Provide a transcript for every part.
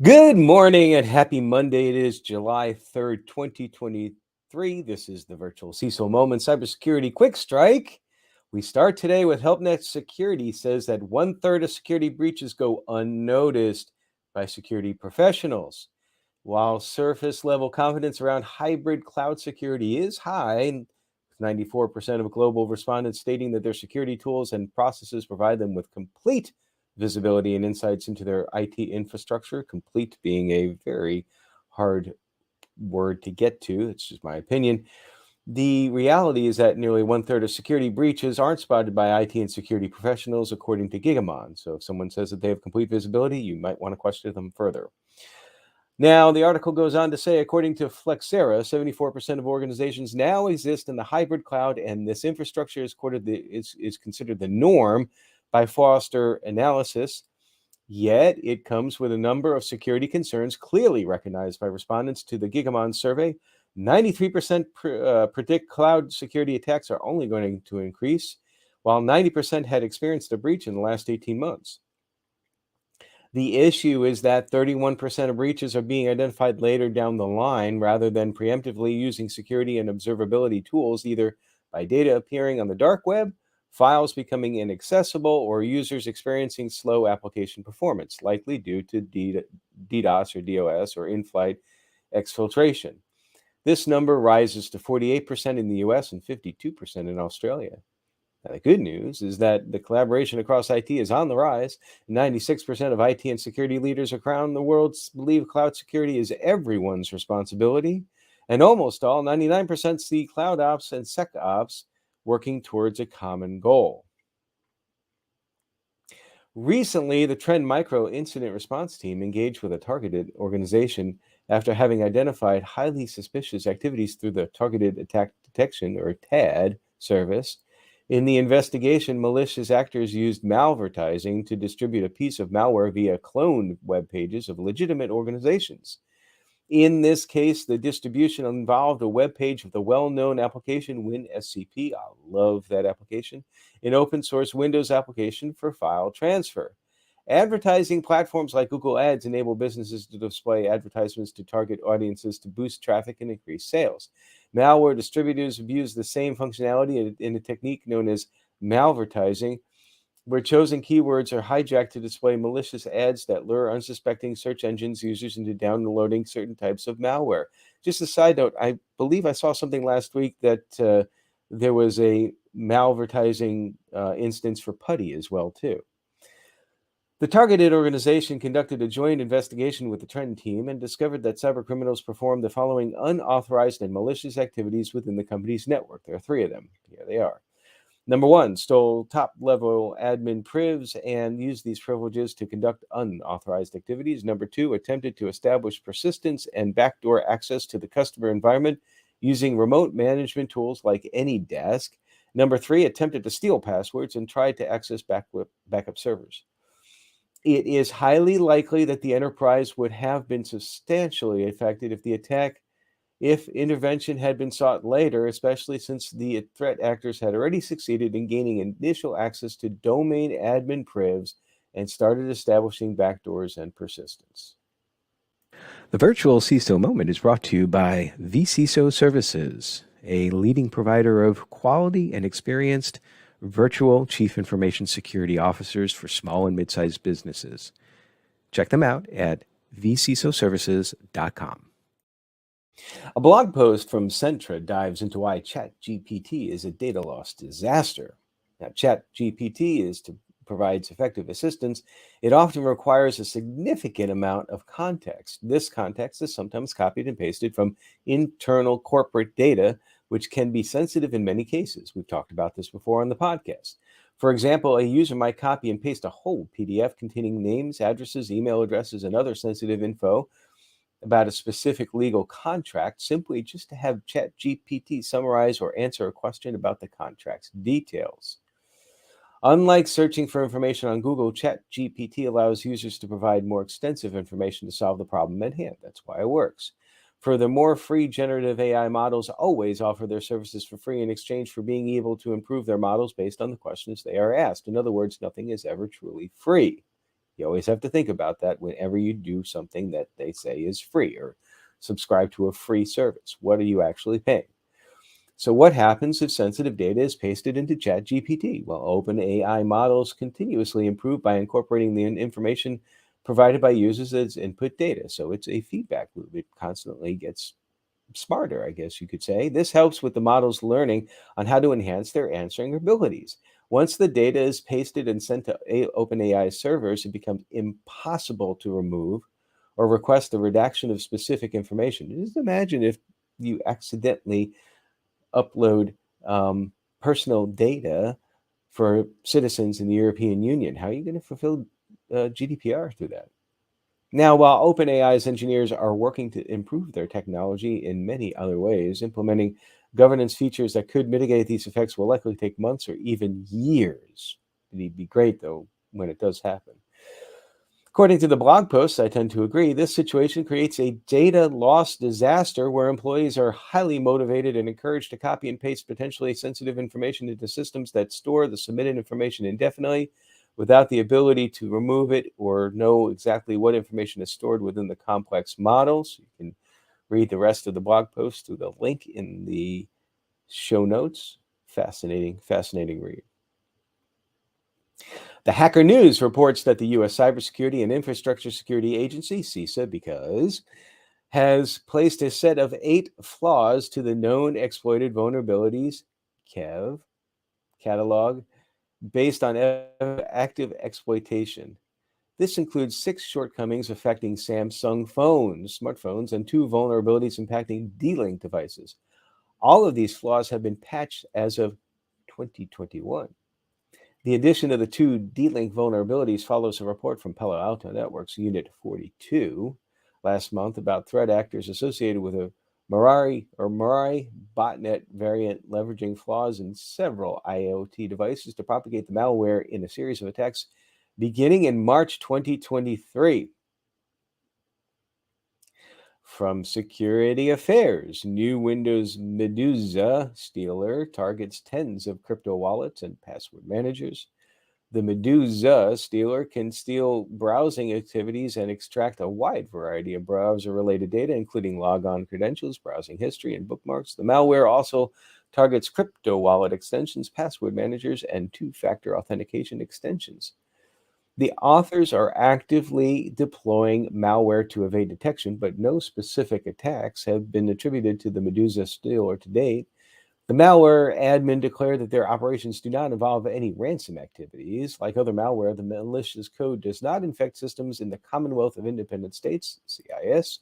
Good morning and happy Monday. It is July 3rd, 2023. This is the virtual CISO Moment Cybersecurity Quick Strike. We start today with HelpNet Security says that 1/3 of security breaches go unnoticed by security professionals. While surface level confidence around hybrid cloud security is high, 94% of global respondents stating that their security tools and processes provide them with complete visibility and insights into their IT infrastructure. Complete being a very hard word to get to. It's just my opinion. The reality is that nearly 1/3 of security breaches aren't spotted by IT and security professionals, according to Gigamon. So if someone says that they have complete visibility, you might want to question them further. Now, the article goes on to say, according to Flexera, 74% of organizations now exist in the hybrid cloud, and this infrastructure is considered the norm by Forrester analysis. Yet, it comes with a number of security concerns clearly recognized by respondents to the Gigamon survey. 93% predict cloud security attacks are only going to increase, while 90% had experienced a breach in the last 18 months. The issue is that 31% of breaches are being identified later down the line rather than preemptively using security and observability tools, either by data appearing on the dark web, files becoming inaccessible, or users experiencing slow application performance, likely due to DDoS or DOS or in-flight exfiltration. This number rises to 48% in the US and 52% in Australia. Now, the good news is that the collaboration across IT is on the rise. 96% of IT and security leaders around the world believe cloud security is everyone's responsibility. And almost all, 99%, see cloud ops and SecOps working towards a common goal. Recently, the Trend Micro incident response team engaged with a targeted organization after having identified highly suspicious activities through the Targeted Attack Detection, or TAD, service. In the investigation, malicious actors used malvertising to distribute a piece of malware via cloned web pages of legitimate organizations. In this case, the distribution involved a web page of the well-known application WinSCP. I love that application, an open source Windows application for file transfer. Advertising platforms like Google Ads enable businesses to display advertisements to target audiences to boost traffic and increase sales. Malware distributors have used the same functionality in a technique known as malvertising, where chosen keywords are hijacked to display malicious ads that lure unsuspecting search engines users into downloading certain types of malware. Just a side note, I believe I saw something last week that there was a malvertising instance for putty as well, too. The targeted organization conducted a joint investigation with the Trend team and discovered that cybercriminals performed the following unauthorized and malicious activities within the company's network. There are three of them. Here they are. Number one, stole top-level admin privs and used these privileges to conduct unauthorized activities. Number two, attempted to establish persistence and backdoor access to the customer environment using remote management tools like AnyDesk. Number three, attempted to steal passwords and tried to access backup servers. It is highly likely that the enterprise would have been substantially affected if intervention had been sought later, especially since the threat actors had already succeeded in gaining initial access to domain admin privs and started establishing backdoors and persistence. The virtual CISO moment is brought to you by vCISO Services, a leading provider of quality and experienced virtual chief information security officers for small and mid-sized businesses. Check them out at vcisoservices.com. A blog post from Centra dives into why ChatGPT is a data loss disaster. Now, ChatGPT provides effective assistance. It often requires a significant amount of context. This context is sometimes copied and pasted from internal corporate data, which can be sensitive in many cases. We've talked about this before on the podcast. For example, a user might copy and paste a whole PDF containing names, addresses, email addresses, and other sensitive info about a specific legal contract simply just to have ChatGPT summarize or answer a question about the contract's details. Unlike searching for information on Google, ChatGPT allows users to provide more extensive information to solve the problem at hand. That's why it works. Furthermore, free generative AI models always offer their services for free in exchange for being able to improve their models based on the questions they are asked. In other words, nothing is ever truly free. You always have to think about that whenever you do something that they say is free or subscribe to a free service. What are you actually paying? So, what happens if sensitive data is pasted into ChatGPT? Well, OpenAI models continuously improve by incorporating the information provided by users as input data. So, it's a feedback loop. It constantly gets smarter, I guess you could say. This helps with the models learning on how to enhance their answering abilities. Once the data is pasted and sent to OpenAI servers, it becomes impossible to remove or request the redaction of specific information. Just imagine if you accidentally upload personal data for citizens in the European Union. How are you going to fulfill GDPR through that? Now, while OpenAI's engineers are working to improve their technology in many other ways, implementing governance features that could mitigate these effects will likely take months or even years. It'd be great, though, when it does happen. According to the blog post, I tend to agree, this situation creates a data loss disaster where employees are highly motivated and encouraged to copy and paste potentially sensitive information into systems that store the submitted information indefinitely without the ability to remove it or know exactly what information is stored within the complex models. You can read the rest of the blog post through the link in the show notes. Fascinating, fascinating read. The Hacker News reports that the U.S. Cybersecurity and Infrastructure Security Agency, CISA, has placed a set of 8 flaws to the known exploited vulnerabilities catalog based on active exploitation. This includes 6 shortcomings affecting Samsung smartphones, and 2 vulnerabilities impacting D-Link devices. All of these flaws have been patched as of 2021. The addition of the 2 D-Link vulnerabilities follows a report from Palo Alto Networks Unit 42 last month about threat actors associated with a Mirai botnet variant leveraging flaws in several IoT devices to propagate the malware in a series of attacks beginning in March 2023. From Security Affairs, new Windows Medusa stealer targets tens of crypto wallets and password managers. The Medusa stealer can steal browsing activities and extract a wide variety of browser-related data, including logon credentials, browsing history, and bookmarks. The malware also targets crypto wallet extensions, password managers, and two-factor authentication extensions. The authors are actively deploying malware to evade detection, but no specific attacks have been attributed to the Medusa stealer to date. The malware admin declared that their operations do not involve any ransom activities. Like other malware, the malicious code does not infect systems in the Commonwealth of Independent States, CIS.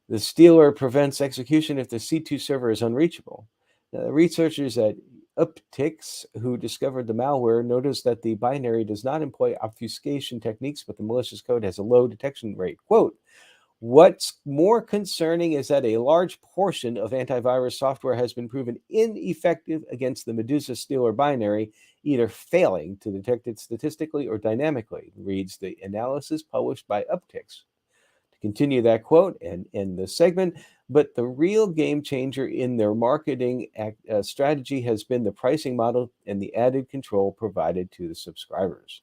The stealer prevents execution if the C2 server is unreachable. Now, the researchers at Uptix, who discovered the malware, noticed that the binary does not employ obfuscation techniques, but the malicious code has a low detection rate. Quote, what's more concerning is that a large portion of antivirus software has been proven ineffective against the Medusa stealer binary, either failing to detect it statistically or dynamically, reads the analysis published by Uptix. To continue that quote and end the segment, but the real game changer in their marketing strategy has been the pricing model and the added control provided to the subscribers.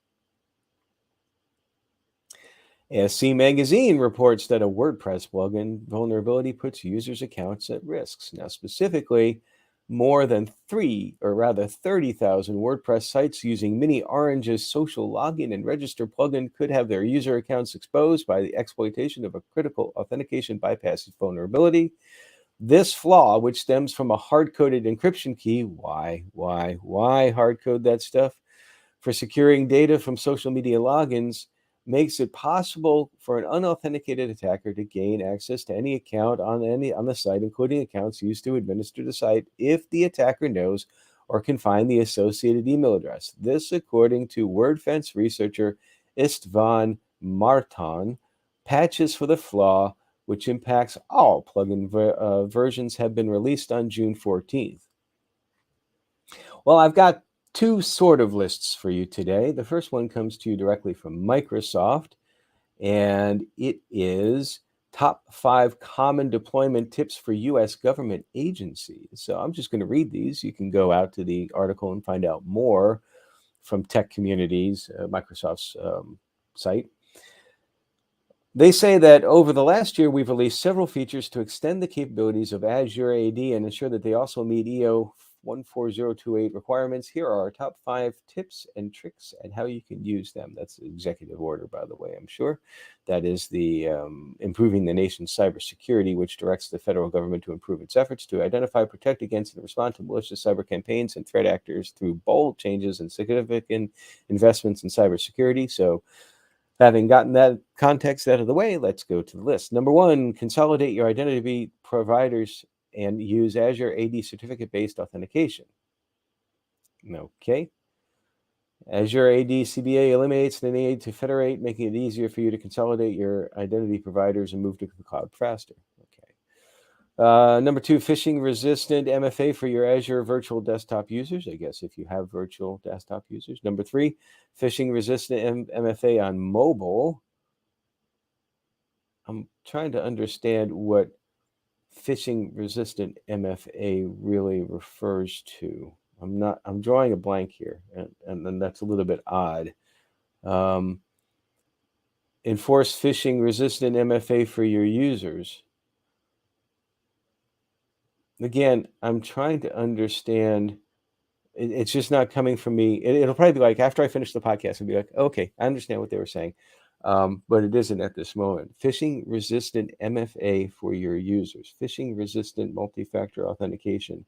SC Magazine reports that a WordPress plugin vulnerability puts users' accounts at risk. Now, specifically, more than 30,000 WordPress sites using Mini Orange's social login and register plugin could have their user accounts exposed by the exploitation of a critical authentication bypass vulnerability. This flaw, which stems from a hard-coded encryption key, why hard-code that stuff? For securing data from social media logins, makes it possible for an unauthenticated attacker to gain access to any account on the site, including accounts used to administer the site, if the attacker knows or can find the associated email address. This, according to WordFence researcher Istvan Marton, patches for the flaw, which impacts all plugin versions, have been released on June 14th. Well, I've got 2 sort of lists for you today. The first one comes to you directly from Microsoft, and it is top 5 common deployment tips for U.S. government agencies. So I'm just going to read these. You can go out to the article and find out more from tech communities, Microsoft's site. They say that over the last year, we've released several features to extend the capabilities of Azure AD and ensure that they also meet EO 14028 requirements. Here are our top 5 tips and tricks and how you can use them. That's the executive order, by the way, I'm sure. That is the improving the nation's cybersecurity, which directs the federal government to improve its efforts to identify, protect against, and respond to malicious cyber campaigns and threat actors through bold changes and significant investments in cybersecurity. So, having gotten that context out of the way, let's go to the list. Number 1, consolidate your identity providers and use Azure AD certificate-based authentication. Okay. Azure AD CBA eliminates the need to federate, making it easier for you to consolidate your identity providers and move to the cloud faster. Okay. Number 2, phishing-resistant MFA for your Azure virtual desktop users. I guess if you have virtual desktop users. Number 3, phishing-resistant MFA on mobile. I'm trying to understand what phishing-resistant MFA really refers to. I'm drawing a blank here, and that's a little bit odd. Enforce phishing-resistant MFA for your users. Again, I'm trying to understand. It's just not coming from me. It'll probably be like after I finish the podcast, I'll be like, okay, I understand what they were saying. But it isn't at this moment. Phishing-resistant MFA for your users. Phishing-resistant multi-factor authentication.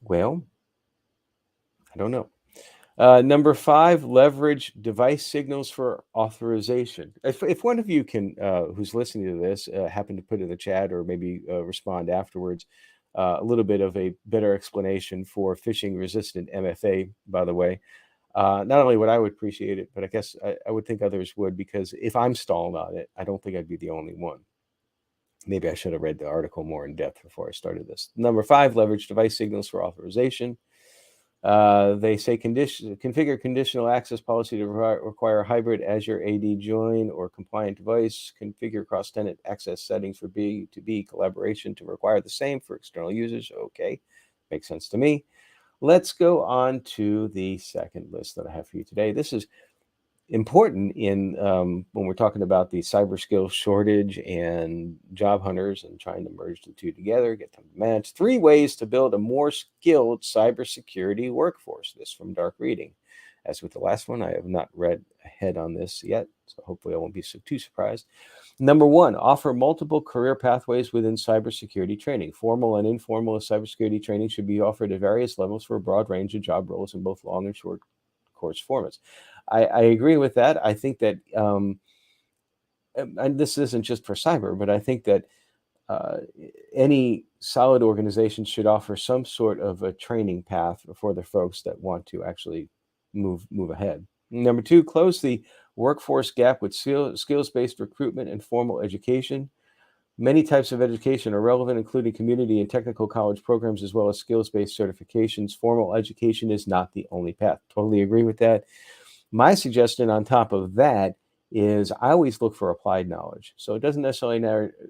Well, I don't know. Number 5, leverage device signals for authorization. If one of you can, who's listening to this, happen to put in the chat or maybe respond afterwards, a little bit of a better explanation for phishing-resistant MFA, by the way. Not only would I would appreciate it, but I guess I would think others would, because if I'm stalled on it, I don't think I'd be the only one. Maybe I should have read the article more in depth before I started this. Number 5, leverage device signals for authorization. They say configure conditional access policy to require hybrid Azure AD join or compliant device. Configure cross-tenant access settings for B2B collaboration to require the same for external users. Okay, makes sense to me. Let's go on to the second list that I have for you today. This is important in when we're talking about the cyber skills shortage and job hunters and trying to merge the two together, get them to match. 3 ways to build a more skilled cybersecurity workforce. This from Dark Reading. As with the last one, I have not read ahead on this yet, so hopefully I won't be too surprised. Number 1, offer multiple career pathways within cybersecurity training. Formal and informal cybersecurity training should be offered at various levels for a broad range of job roles in both long and short course formats. I agree with that. I think that, and this isn't just for cyber, but I think that any solid organization should offer some sort of a training path for the folks that want to actually move ahead. Number 2, close the workforce gap with skills-based recruitment and formal education. Many types of education are relevant, including community and technical college programs, as well as skills-based certifications. Formal education is not the only path. Totally agree with that. My suggestion on top of that is I always look for applied knowledge. So it doesn't necessarily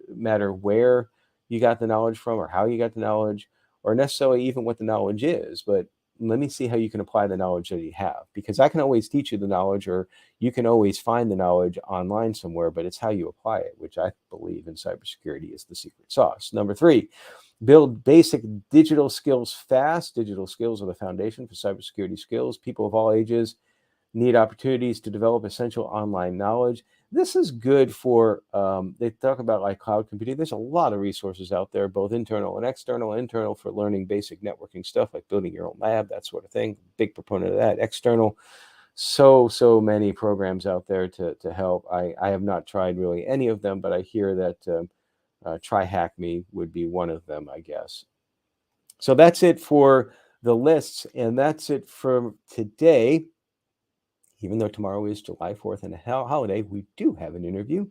matter where you got the knowledge from or how you got the knowledge or necessarily even what the knowledge is, but let me see how you can apply the knowledge that you have, because I can always teach you the knowledge or you can always find the knowledge online somewhere, but it's how you apply it, which I believe in cybersecurity is the secret sauce. Number 3, build basic digital skills fast. Digital skills are the foundation for cybersecurity skills. People of all ages need opportunities to develop essential online knowledge. This is good for, they talk about like cloud computing. There's a lot of resources out there, both internal and external. Internal for learning basic networking stuff like building your own lab, that sort of thing. Big proponent of that. External, so many programs out there to help. I have not tried really any of them, but I hear that Try Hack Me would be one of them, I guess. So that's it for the lists, and that's it for today. Even though tomorrow is July 4th and a holiday, we do have an interview.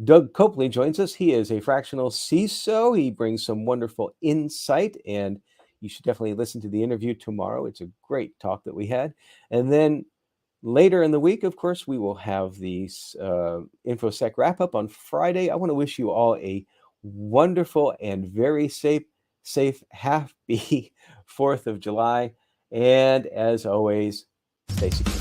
Doug Copley joins us. He is a fractional CISO. He brings some wonderful insight, and you should definitely listen to the interview tomorrow. It's a great talk that we had. And then later in the week, of course, we will have the InfoSec wrap-up on Friday. I want to wish you all a wonderful and very safe, happy 4th of July. And as always, stay secure.